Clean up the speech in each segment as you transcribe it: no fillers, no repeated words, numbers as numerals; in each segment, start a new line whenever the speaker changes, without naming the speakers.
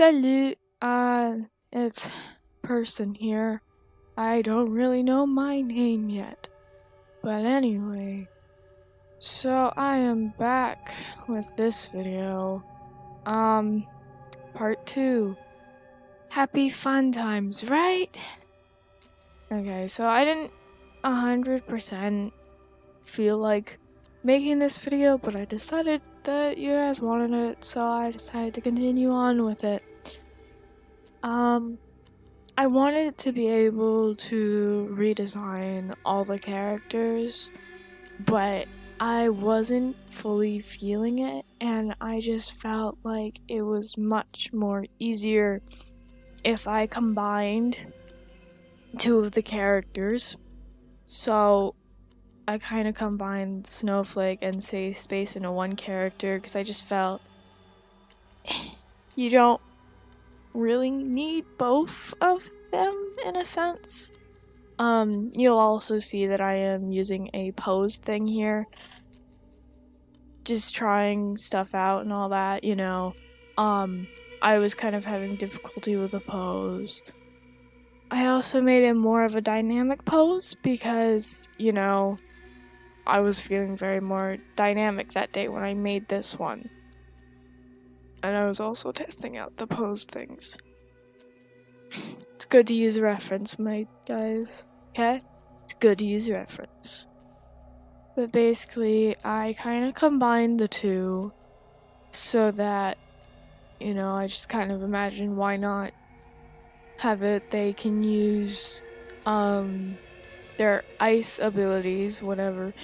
Salut, it's person here. I don't really know my name yet. But anyway, so I am back with this video. Part 2. Happy fun times, right? Okay, so I didn't 100% feel like making this video, but I decided that you guys wanted it, so I decided to continue on with it. I wanted to be able to redesign all the characters, but I wasn't fully feeling it, and I just felt like it was much more easier if I combined two of the characters. So I kind of combined Snowflake and Safe Space into one character because I just felt you don't really need both of them in a sense. You'll also see that I am using a pose thing here. Just trying stuff out and all that, you know. I was kind of having difficulty with the pose. I also made it more of a dynamic pose because, you know, I was feeling very more dynamic that day when I made this one. And I was also testing out the pose things. It's good to use a reference, my guys. Okay? It's good to use a reference. But basically, I kind of combined the two so that, you know, I just kind of imagined why not have it. They can use their ice abilities, whatever,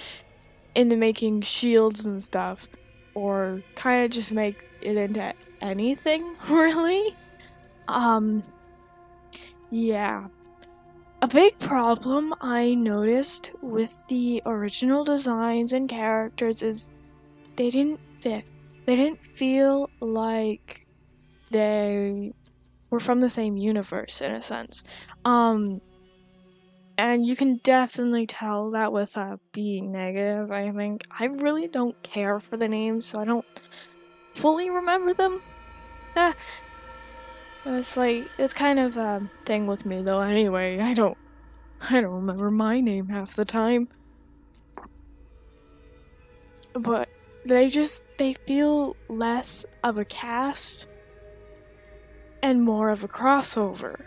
into making shields and stuff, or kind of just make it into anything, really. Yeah. A big problem I noticed with the original designs and characters is they didn't fit. They didn't feel like they were from the same universe, in a sense. And you can definitely tell that with being negative, I think. I really don't care for the names, so I don't fully remember them. It's kind of a thing with me, though, anyway. I don't remember my name half the time. But they feel less of a cast and more of a crossover,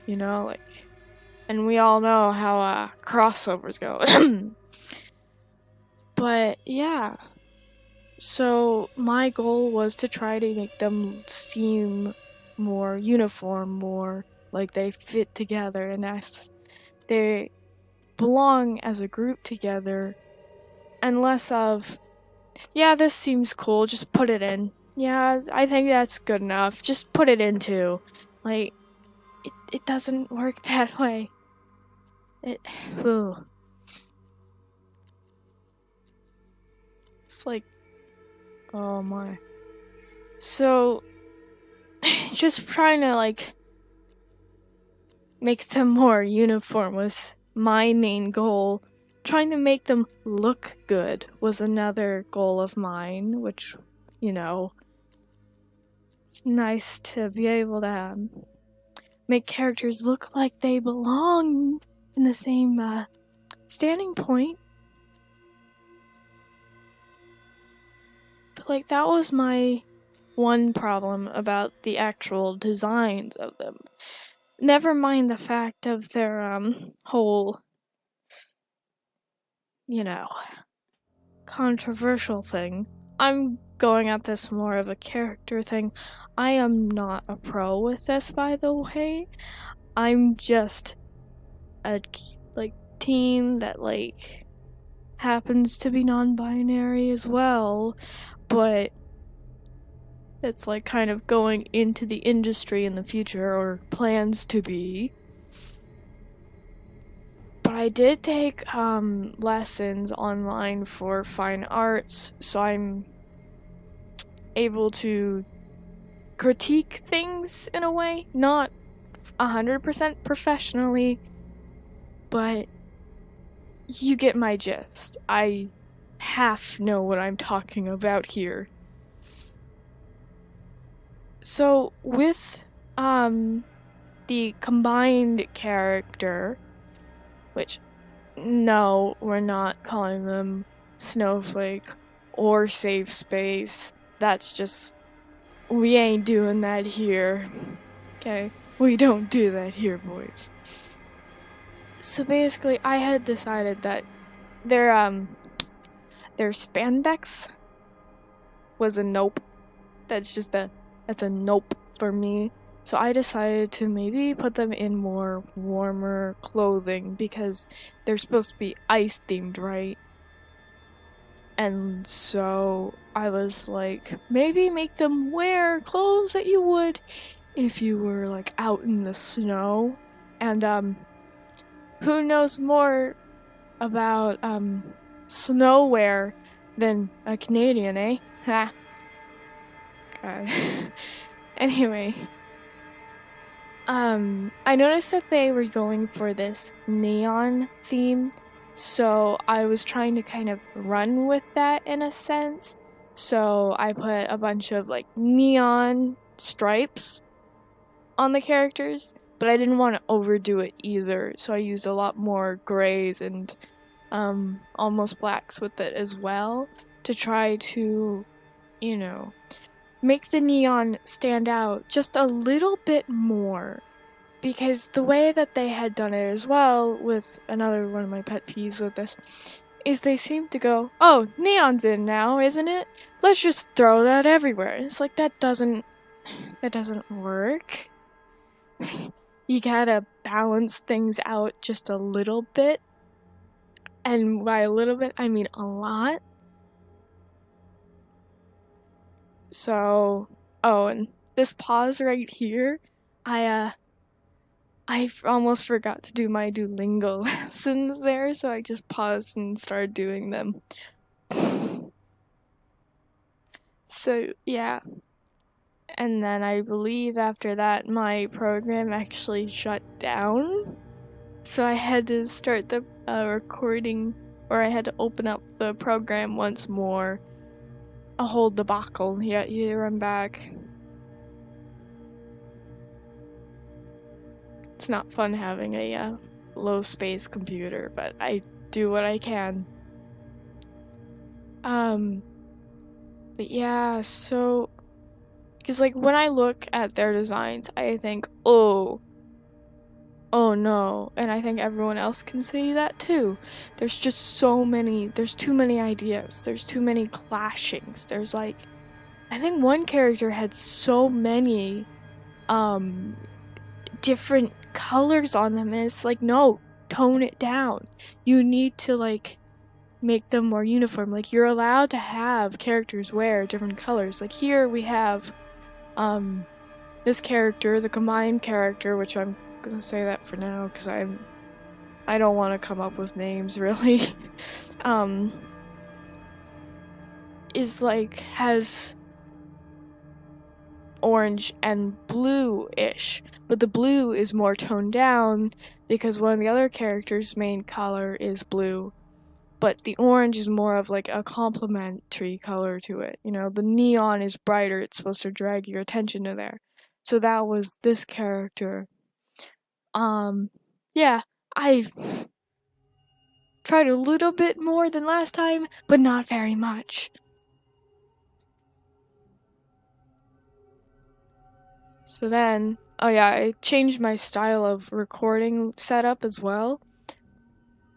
you know, like, and we all know how crossovers go. But yeah, so my goal was to try to make them seem more uniform, more like they fit together, and they belong as a group together, and less of, yeah, this seems cool, just put it in. Yeah, I think that's good enough, just put it in too. Like, it doesn't work that way. It's like, oh my. So, just trying to, like, make them more uniform was my main goal. Trying to make them look good was another goal of mine, which, you know, it's nice to be able to make characters look like they belong in the same standing point. But, like, that was my one problem about the actual designs of them. Never mind the fact of their whole, you know, controversial thing. I'm going at this more of a character thing. I am not a pro with this, by the way. I'm just a, like, teen that, like, happens to be non-binary as well, but it's, like, kind of going into the industry in the future, or plans to be. But I did take lessons online for fine arts, so I'm able to critique things in a way, not 100% professionally, but you get my gist. I half know what I'm talking about here. So with the combined character, which no, we're not calling them Snowflake or Safe Space. That's just, we ain't doing that here. Okay? We don't do that here, boys. So basically, I had decided that their spandex was a nope. That's a nope for me. So I decided to maybe put them in more warmer clothing because they're supposed to be ice themed, right? And so I was like, maybe make them wear clothes that you would if you were like out in the snow. And who knows more about snow wear than a Canadian, eh? Ha. God. Anyway, I noticed that they were going for this neon theme, so I was trying to kind of run with that in a sense. So I put a bunch of like neon stripes on the characters, but I didn't want to overdo it either, so I used a lot more grays and almost blacks with it as well to try to, you know, make the neon stand out just a little bit more. Because the way that they had done it as well, with another one of my pet peeves with this, is they seem to go, oh, neon's in now, isn't it? Let's just throw that everywhere. It's like, that doesn't work. You gotta balance things out just a little bit. And by a little bit, I mean a lot. So, oh, and this pause right here, I almost forgot to do my Duolingo lessons there, so I just paused and started doing them. So, yeah. And then I believe after that, my program actually shut down. So I had to start the recording, or I had to open up the program once more. A whole debacle. Yeah, here I'm back. It's not fun having a low space computer, but I do what I can. But yeah, so, because like when I look at their designs, I think, oh no, and I think everyone else can say that too. There's just there's too many ideas, there's too many clashings, there's like, I think one character had so many, different colors on them, and it's like, no, tone it down. You need to like make them more uniform. Like, you're allowed to have characters wear different colors. Like here we have this character, the combined character, which I'm gonna say that for now because I don't want to come up with names really. Is like, has orange and blue-ish, but the blue is more toned down because one of the other characters' main color is blue, but the orange is more of like a complementary color to it. You know, the neon is brighter, it's supposed to drag your attention to there. So that was this character. Yeah, I tried a little bit more than last time, but not very much. So then, oh yeah, I changed my style of recording setup as well.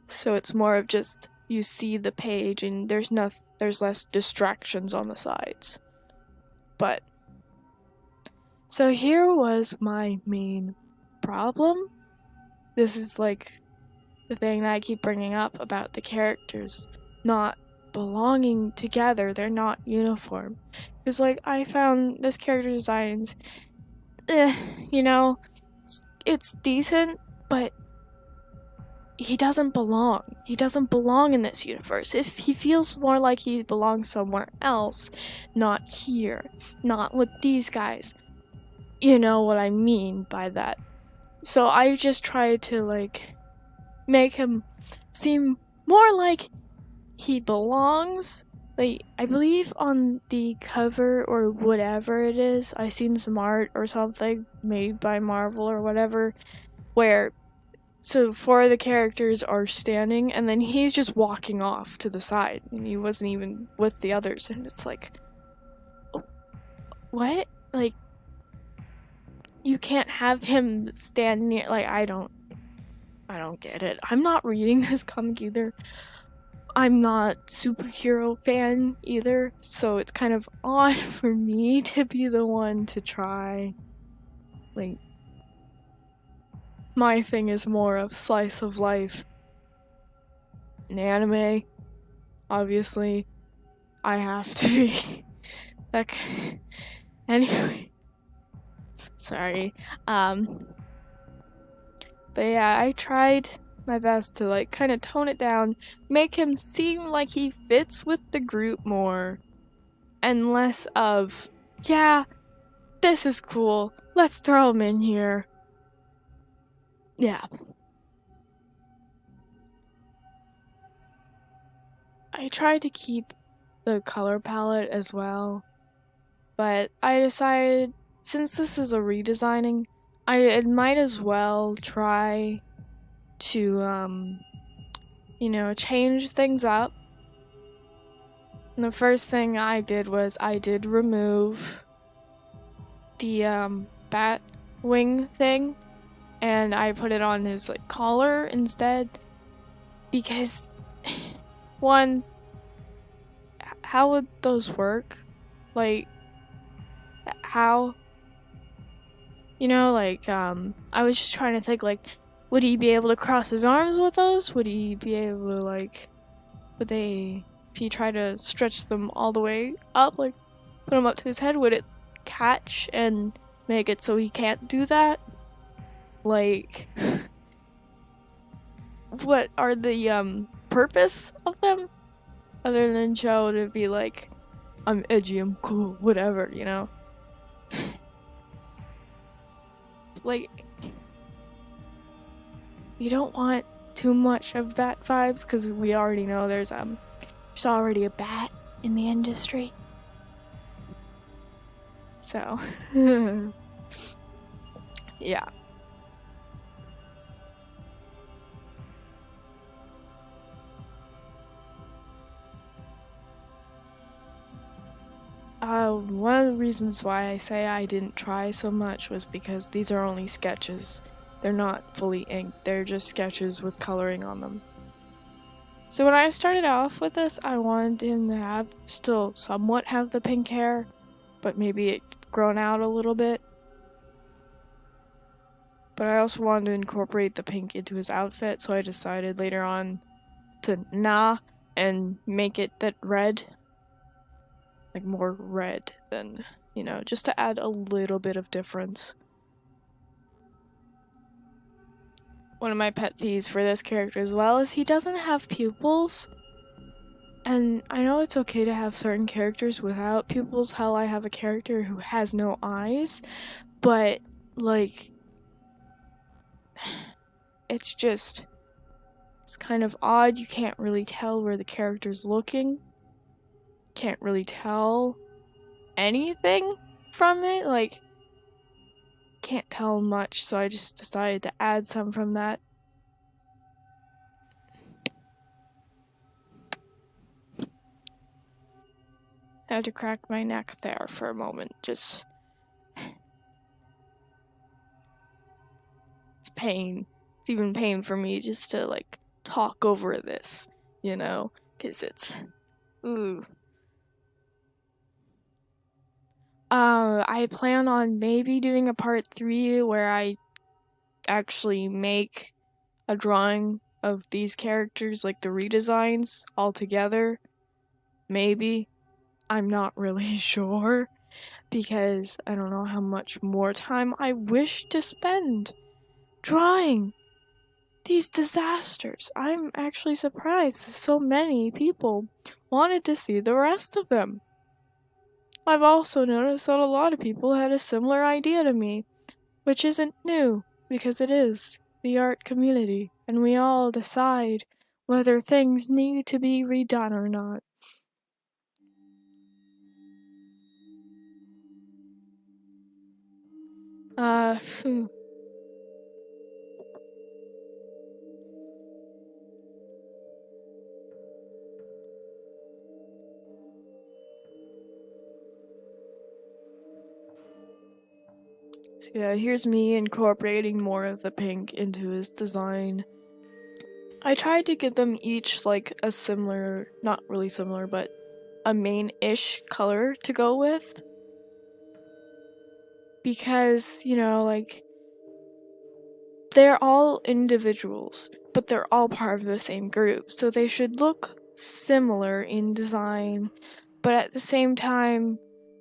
So it's more of just, you see the page and there's less distractions on the sides. But, so here was my main problem. This is like the thing that I keep bringing up about the characters not belonging together. They're not uniform. Because like, I found this character designs, you know, it's decent, but he doesn't belong. He doesn't belong in this universe. If he feels more like he belongs somewhere else, not here, not with these guys. You know what I mean by that. So I just tried to like make him seem more like he belongs like, I believe on the cover or whatever it is, I seen some art or something made by Marvel or whatever, where so 4 of the characters are standing and then he's just walking off to the side and he wasn't even with the others, and it's like, what? Like, you can't have him stand near, like, I don't get it. I'm not reading this comic either. I'm not superhero fan either, so it's kind of odd for me to be the one to try. Like, my thing is more of slice of life. An anime, obviously, I have to be. Like, anyway, sorry. But yeah, I tried my best to like kind of tone it down, make him seem like he fits with the group more, and less of, yeah, this is cool, let's throw him in here. Yeah. I tried to keep the color palette as well, but I decided since this is a redesigning, I might as well try to change things up. And the first thing I did was I did remove the bat wing thing, and I put it on his like collar instead, because one, how would those work? Like, how? I was just trying to think, like, would he be able to cross his arms with those? Would he be able to, like, if he tried to stretch them all the way up, like, put them up to his head, would it catch and make it so he can't do that? Like, what are the, purpose of them? Other than Joe to be like, I'm edgy, I'm cool, whatever, you know? Like, we don't want too much of bat vibes, because we already know there's already a bat in the industry. So, yeah. One of the reasons why I say I didn't try so much was because these are only sketches. They're not fully inked, they're just sketches with coloring on them. So when I started off with this, I wanted him to still somewhat have the pink hair, but maybe it's grown out a little bit. But I also wanted to incorporate the pink into his outfit, so I decided later on to and make it that red. Like more red than, just to add a little bit of difference. One of my pet peeves for this character as well is he doesn't have pupils. And I know it's okay to have certain characters without pupils. Hell, I have a character who has no eyes. But, like, it's kind of odd. You can't really tell where the character's looking. Can't really tell anything from it. Like, can't tell much, so I just decided to add some from that. I had to crack my neck there for a moment. Just, it's pain. It's even pain for me just to, like, talk over this, because it's, ooh. I plan on maybe doing a part 3 where I actually make a drawing of these characters, like the redesigns, all together. Maybe. I'm not really sure, because I don't know how much more time I wish to spend drawing these disasters. I'm actually surprised that so many people wanted to see the rest of them. I've also noticed that a lot of people had a similar idea to me, which isn't new, because it is the art community, and we all decide whether things need to be redone or not. Hmm. So yeah, here's me incorporating more of the pink into his design. I tried to give them each like a similar, not really similar, but a main-ish color to go with. Because, like, they're all individuals, but they're all part of the same group, so they should look similar in design, but at the same time,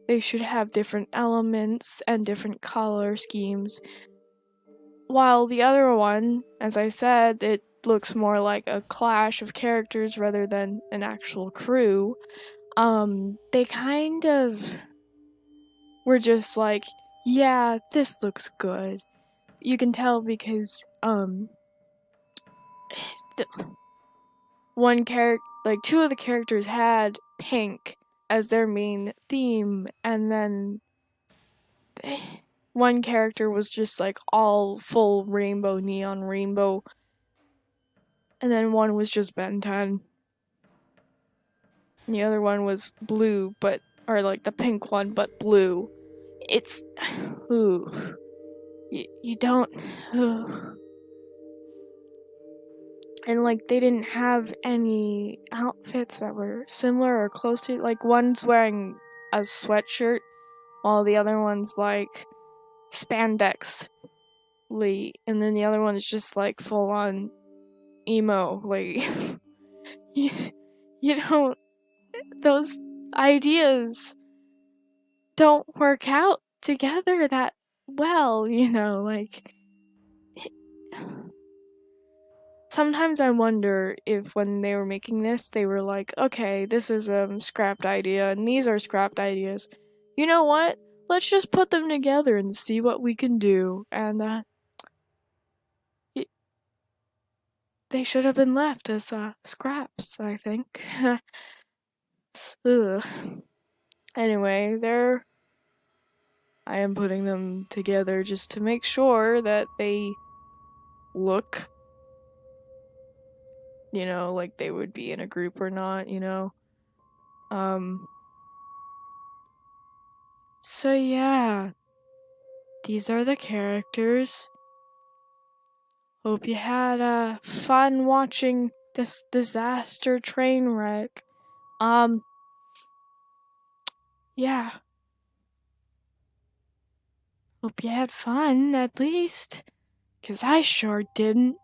they should have different elements and different color schemes. While the other one, as I said, it looks more like a clash of characters rather than an actual crew. They kind of were just like, yeah, this looks good. You can tell because, one character, like two of the characters had pink as their main theme, and then one character was just like all full rainbow, neon rainbow, and then one was just Ben 10. The other one was blue, or like the pink one, but blue. It's, ooh, you don't, ooh. And like they didn't have any outfits that were similar or close to, like one's wearing a sweatshirt while the other one's like spandex, and then the other one is just like full on emo, like you, you don't, those ideas don't work out together that well, like sometimes I wonder if when they were making this, they were like, okay, this is a scrapped idea, and these are scrapped ideas. You know what? Let's just put them together and see what we can do. And they should have been left as scraps, I think. Ugh. Anyway, I am putting them together just to make sure that they look, like they would be in a group or not, So yeah, these are the characters. Hope you had fun watching this disaster train wreck. Yeah. Hope you had fun, at least. 'Cause I sure didn't.